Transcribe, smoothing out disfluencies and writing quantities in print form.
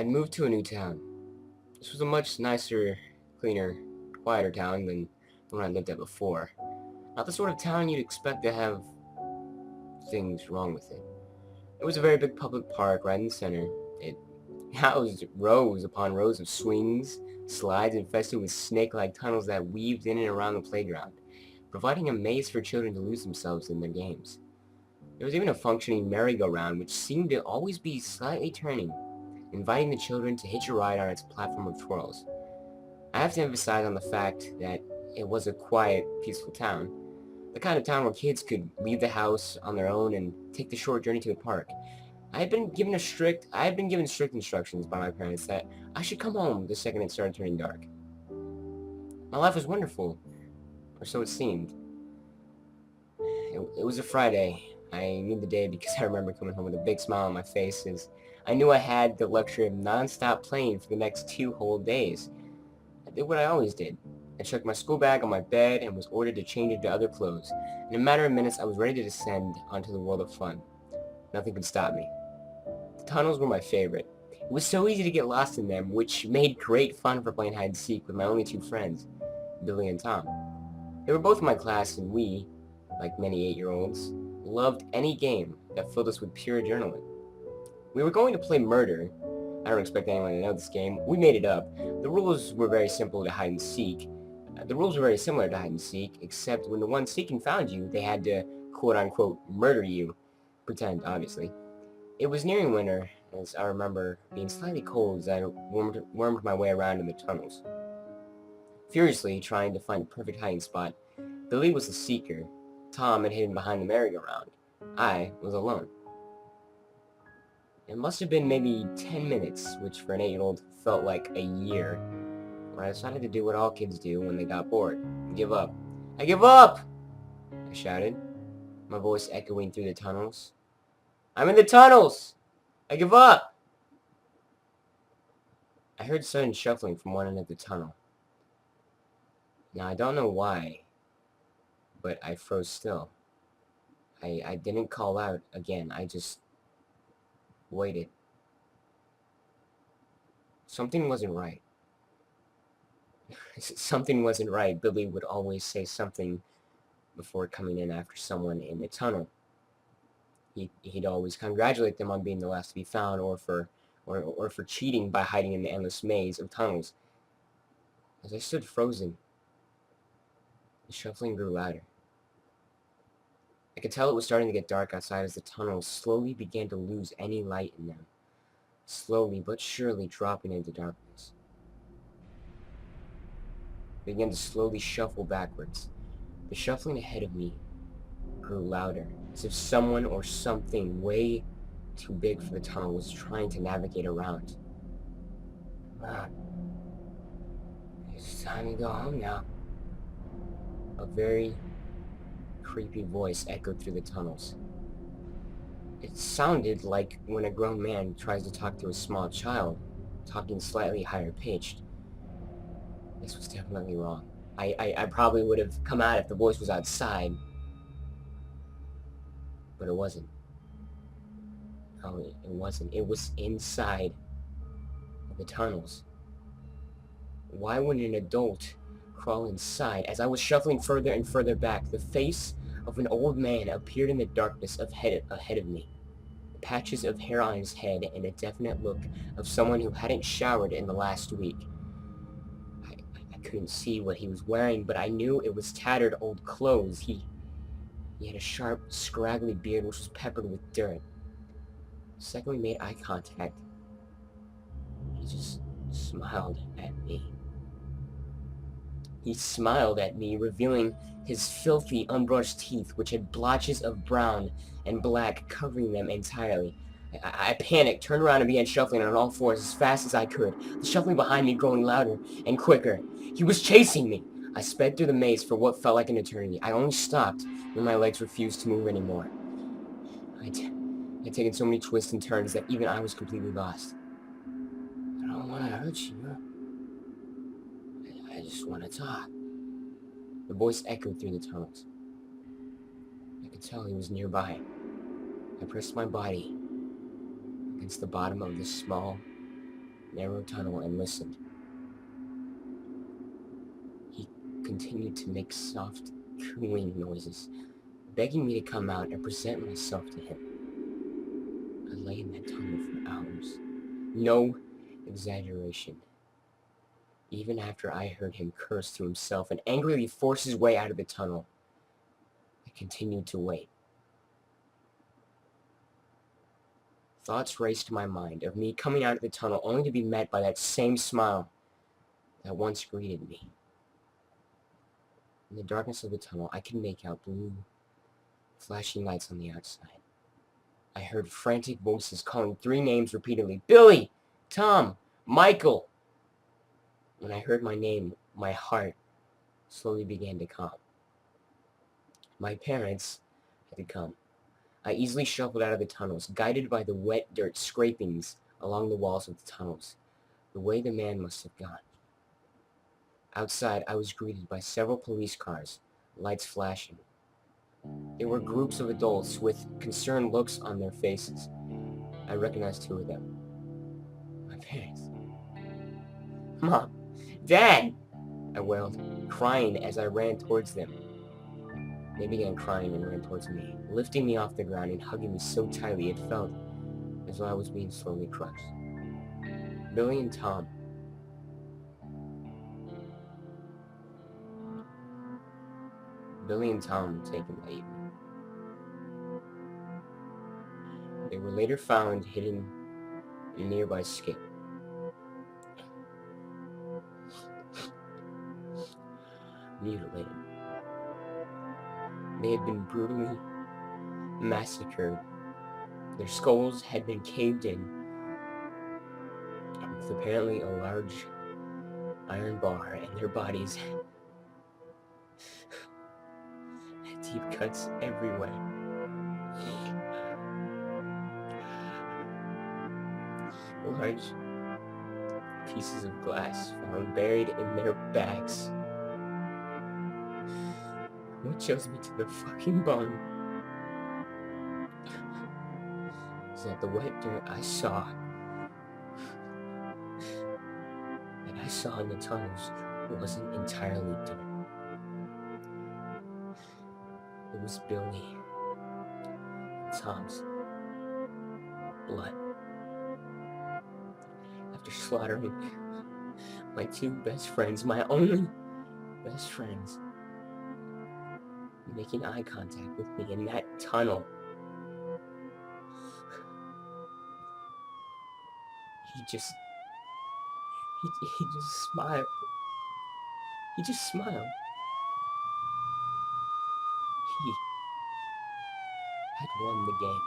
I'd moved to a new town. This was a much nicer, cleaner, quieter town than the one I lived at before. Not the sort of town you'd expect to have things wrong with it. It was a very big public park right in the center. It housed rows upon rows of swings, slides infested with snake-like tunnels that weaved in and around the playground, providing a maze for children to lose themselves in their games. There was even a functioning merry-go-round which seemed to always be slightly turning, inviting the children to hitch a ride on its platform of twirls. I have to emphasize on the fact that it was a quiet, peaceful town. The kind of town where kids could leave the house on their own and take the short journey to the park. I had been given strict instructions by my parents that I should come home the second it started turning dark. My life was wonderful, or so it seemed. It was a Friday. I knew the day because I remember coming home with a big smile on my face as I knew I had the luxury of non-stop playing for the next 2 whole days. I did what I always did. I checked my school bag on my bed and was ordered to change into other clothes. In a matter of minutes, I was ready to descend onto the world of fun. Nothing could stop me. The tunnels were my favorite. It was so easy to get lost in them, which made great fun for playing hide and seek with my only two friends, Billy and Tom. They were both in my class, and we, like many 8-year-olds, loved any game that filled us with pure adrenaline. We were going to play murder. I don't expect anyone to know this game. We made it up. The rules were very simple to hide and seek. The rules were very similar to hide and seek, except when the one seeking found you, they had to quote-unquote murder you. Pretend, obviously. It was nearing winter, as I remember being slightly cold as I wormed my way around in the tunnels. Furiously trying to find a perfect hiding spot, Billy was the seeker. Tom had hidden behind the merry-go-round. I was alone. It must have been maybe 10 minutes, which for an 8-year-old felt like a year, where I decided to do what all kids do when they got bored. Give up. I give up! I shouted, my voice echoing through the tunnels. I'm in the tunnels! I give up! I heard sudden shuffling from one end of the tunnel. Now, I don't know why, but I froze still. I didn't call out again. I just waited. Something wasn't right. Something wasn't right. Billy would always say something before coming in after someone in the tunnel. He'd always congratulate them on being the last to be found, or for cheating by hiding in the endless maze of tunnels. As I stood frozen, the shuffling grew louder. I could tell it was starting to get dark outside as the tunnels slowly began to lose any light in them, slowly but surely dropping into darkness. I began to slowly shuffle backwards. The shuffling ahead of me grew louder, as if someone or something way too big for the tunnel was trying to navigate around. It's time to go home now. A very creepy voice echoed through the tunnels. It sounded like when a grown man tries to talk to a small child, talking slightly higher pitched. This was definitely wrong. I probably would have come out if the voice was outside, but it wasn't. No, it wasn't. It was inside of the tunnels. Why would an adult crawl inside? As I was shuffling further and further back, the face of an old man appeared in the darkness ahead of me. Patches of hair on his head and a definite look of someone who hadn't showered in the last week. I couldn't see what he was wearing, but I knew it was tattered old clothes. He had a sharp, scraggly beard which was peppered with dirt. The second we made eye contact, he just smiled at me. He smiled at me, revealing his filthy, unbrushed teeth, which had blotches of brown and black covering them entirely. I panicked, turned around, and began shuffling on all fours as fast as I could, the shuffling behind me growing louder and quicker. He was chasing me! I sped through the maze for what felt like an eternity. I only stopped when my legs refused to move anymore. I'd taken so many twists and turns that even I was completely lost. I don't want to hurt you. I just want to talk. The voice echoed through the tunnels. I could tell he was nearby. I pressed my body against the bottom of this small, narrow tunnel and listened. He continued to make soft, cooing noises, begging me to come out and present myself to him. I lay in that tunnel for hours. No exaggeration. Even after I heard him curse to himself and angrily force his way out of the tunnel, I continued to wait. Thoughts raced to my mind of me coming out of the tunnel only to be met by that same smile that once greeted me. In the darkness of the tunnel, I could make out blue, flashing lights on the outside. I heard frantic voices calling 3 names repeatedly. Billy! Tom! Michael! When I heard my name, my heart slowly began to calm. My parents had come. I easily shuffled out of the tunnels, guided by the wet dirt scrapings along the walls of the tunnels, the way the man must have gone. Outside, I was greeted by several police cars, lights flashing. There were groups of adults with concerned looks on their faces. I recognized 2 of them. My parents. Mom! Dad! I wailed, crying as I ran towards them. They began crying and ran towards me, lifting me off the ground and hugging me so tightly it felt as though I was being slowly crushed. Billy and Tom. Billy and Tom were taken that evening. They were later found hidden in a nearby skip. Mutilated. They had been brutally massacred. Their skulls had been caved in with apparently a large iron bar, and their bodies had deep cuts everywhere. Large pieces of glass found buried in their backs. What chills me to the fucking bone is that the wet dirt I saw in the tunnels wasn't entirely dirt. It was Billy and Tom's blood. After slaughtering my 2 best friends, my only best friends, making eye contact with me in that tunnel, he just smiled. He just smiled. He had won the game.